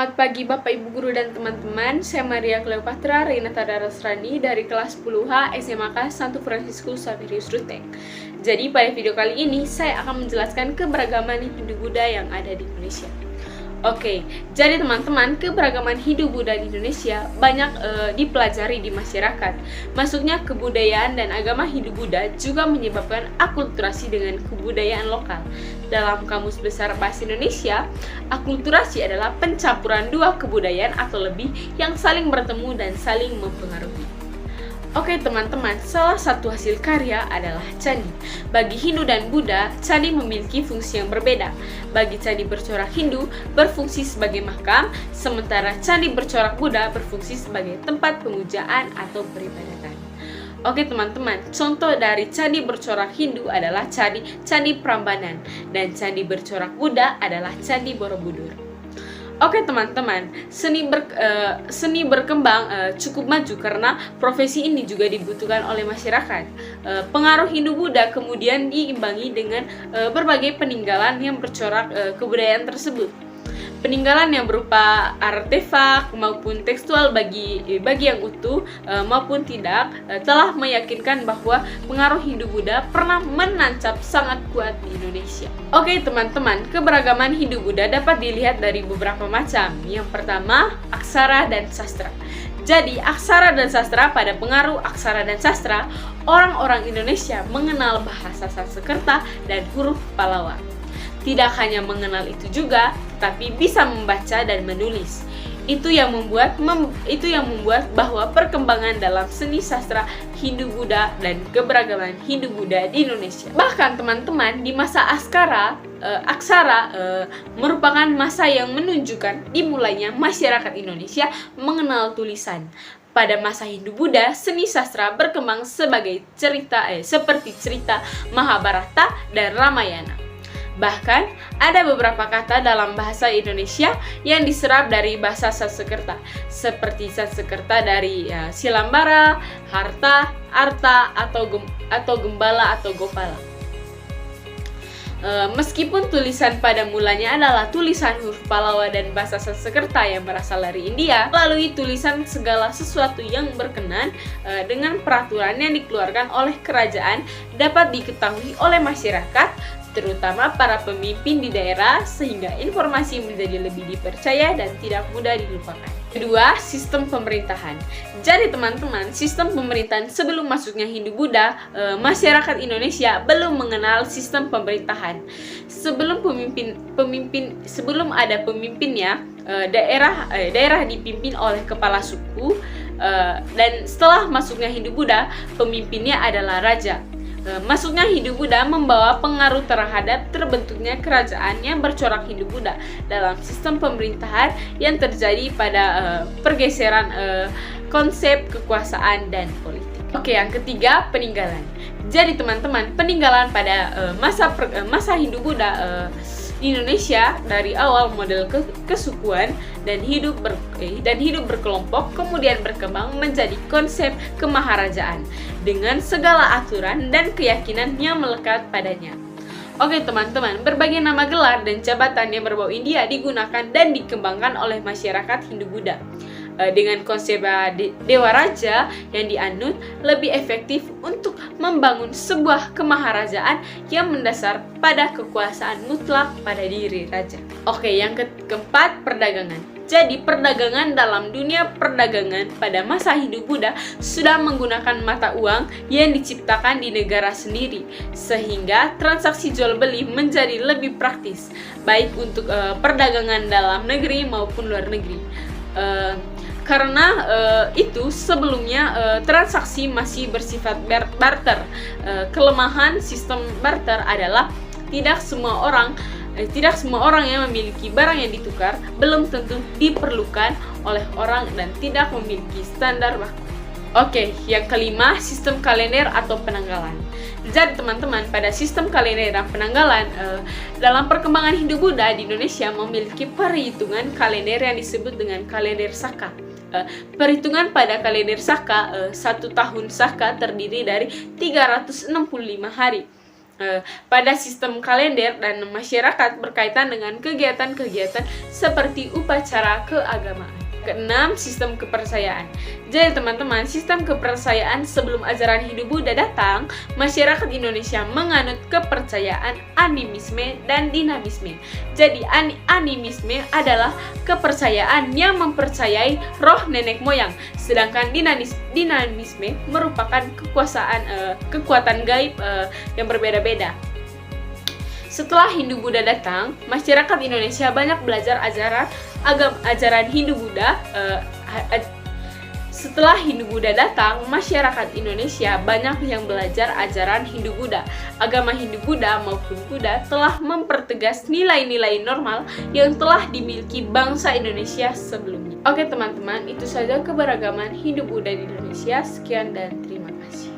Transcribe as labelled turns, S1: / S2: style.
S1: Selamat pagi Bapak Ibu Guru dan teman-teman. Saya Maria Cleopatra Renata Darasrani dari kelas 10H SMAK Santo Fransiskus Xaverius Ruteng. Jadi pada video kali ini saya akan menjelaskan keberagaman Hindu Buddha yang ada di Indonesia. Oke, jadi teman-teman, keberagaman Hindu Buddha di Indonesia banyak dipelajari di masyarakat. Masuknya kebudayaan dan agama Hindu Buddha juga menyebabkan akulturasi dengan kebudayaan lokal. Dalam Kamus Besar Bahasa Indonesia, akulturasi adalah pencampuran dua kebudayaan atau lebih yang saling bertemu dan saling mempengaruhi. Oke teman-teman, salah satu hasil karya adalah candi. Bagi Hindu dan Buddha, candi memiliki fungsi yang berbeda. Bagi candi bercorak Hindu, berfungsi sebagai makam, sementara candi bercorak Buddha berfungsi sebagai tempat pemujaan atau peribadatan. Oke teman-teman, contoh dari candi bercorak Hindu adalah candi Prambanan, dan candi bercorak Buddha adalah candi Borobudur. Oke teman-teman, seni berkembang cukup maju karena profesi ini juga dibutuhkan oleh masyarakat. Pengaruh Hindu Buddha kemudian diimbangi dengan berbagai peninggalan yang bercorak kebudayaan tersebut. Peninggalan yang berupa artefak maupun tekstual bagi yang utuh maupun tidak telah meyakinkan bahwa pengaruh Hindu Buddha pernah menancap sangat kuat di Indonesia. Oke teman-teman, keberagaman Hindu Buddha dapat dilihat dari beberapa macam. Yang pertama, aksara dan sastra. Jadi, aksara dan sastra, pada pengaruh aksara dan sastra, orang-orang Indonesia mengenal bahasa Sanskerta dan huruf Pallawa. Tidak hanya mengenal itu juga, tetapi bisa membaca dan menulis. Itu yang membuat bahwa perkembangan dalam seni sastra Hindu Buddha dan keberagaman Hindu Buddha di Indonesia. Bahkan teman-teman, di masa aksara merupakan masa yang menunjukkan dimulainya masyarakat Indonesia mengenal tulisan. Pada masa Hindu Buddha, seni sastra berkembang sebagai seperti cerita Mahabharata dan Ramayana. Bahkan, ada beberapa kata dalam bahasa Indonesia yang diserap dari bahasa Sanskerta, seperti Sanskerta dari silambara, harta, arta, atau gembala atau gopala. Meskipun tulisan pada mulanya adalah tulisan huruf Pallawa dan bahasa Sanskerta yang berasal dari India, melalui tulisan segala sesuatu yang berkenan dengan peraturan yang dikeluarkan oleh kerajaan dapat diketahui oleh masyarakat, terutama para pemimpin di daerah, sehingga informasi menjadi lebih dipercaya dan tidak mudah dilupakan. Kedua, sistem pemerintahan. Jadi teman-teman, sistem pemerintahan sebelum masuknya Hindu Buddha, masyarakat Indonesia belum mengenal sistem pemerintahan. Sebelum ada pemimpinnya, daerah dipimpin oleh kepala suku, dan setelah masuknya Hindu Buddha, pemimpinnya adalah raja. Masuknya Hindu Buddha membawa pengaruh terhadap terbentuknya kerajaan yang bercorak Hindu Buddha dalam sistem pemerintahan yang terjadi pada pergeseran konsep kekuasaan dan politik. Oke, yang ketiga, peninggalan. Jadi teman-teman, peninggalan pada masa Hindu Buddha di Indonesia dari awal model kesukuan dan hidup berkelompok kemudian berkembang menjadi konsep kemaharajaan dengan segala aturan dan keyakinan yang melekat padanya. Oke teman-teman, berbagai nama gelar dan jabatan yang berbau India digunakan dan dikembangkan oleh masyarakat Hindu Buddha. Dengan konsep Dewa Raja yang dianut lebih efektif untuk membangun sebuah kemaharajaan yang mendasar pada kekuasaan mutlak pada diri raja. Oke, yang keempat, perdagangan. Jadi perdagangan dalam dunia perdagangan pada masa Hindu Buddha sudah menggunakan mata uang yang diciptakan di negara sendiri, sehingga transaksi jual beli menjadi lebih praktis, baik untuk perdagangan dalam negeri maupun luar negeri. Karena itu sebelumnya transaksi masih bersifat barter. Kelemahan sistem barter adalah tidak semua orang yang memiliki barang yang ditukar belum tentu diperlukan oleh orang dan tidak memiliki standar baku. Oke, yang kelima, sistem kalender atau penanggalan. Jadi teman-teman, pada sistem kalender dan penanggalan, dalam perkembangan Hindu Buddha di Indonesia memiliki perhitungan kalender yang disebut dengan kalender Saka. Perhitungan pada kalender Saka, 1 tahun Saka terdiri dari 365 hari. pada sistem kalender dan masyarakat berkaitan dengan kegiatan-kegiatan seperti upacara keagamaan. Keenam, sistem kepercayaan. Jadi teman-teman, sistem kepercayaan sebelum ajaran Hindu Buddha datang, masyarakat Indonesia menganut kepercayaan animisme dan dinamisme. Jadi animisme adalah kepercayaan yang mempercayai roh nenek moyang, sedangkan dinamisme merupakan kekuatan gaib yang berbeda-beda. Setelah Hindu Buddha datang, masyarakat Indonesia banyak belajar ajaran Hindu Buddha. Setelah Hindu Buddha datang, masyarakat Indonesia banyak yang belajar ajaran Hindu Buddha. Agama Hindu Buddha maupun Buddha telah mempertegas nilai-nilai normal yang telah dimiliki bangsa Indonesia sebelumnya. Oke teman-teman, itu saja keberagaman Hindu Buddha di Indonesia. Sekian dan terima kasih.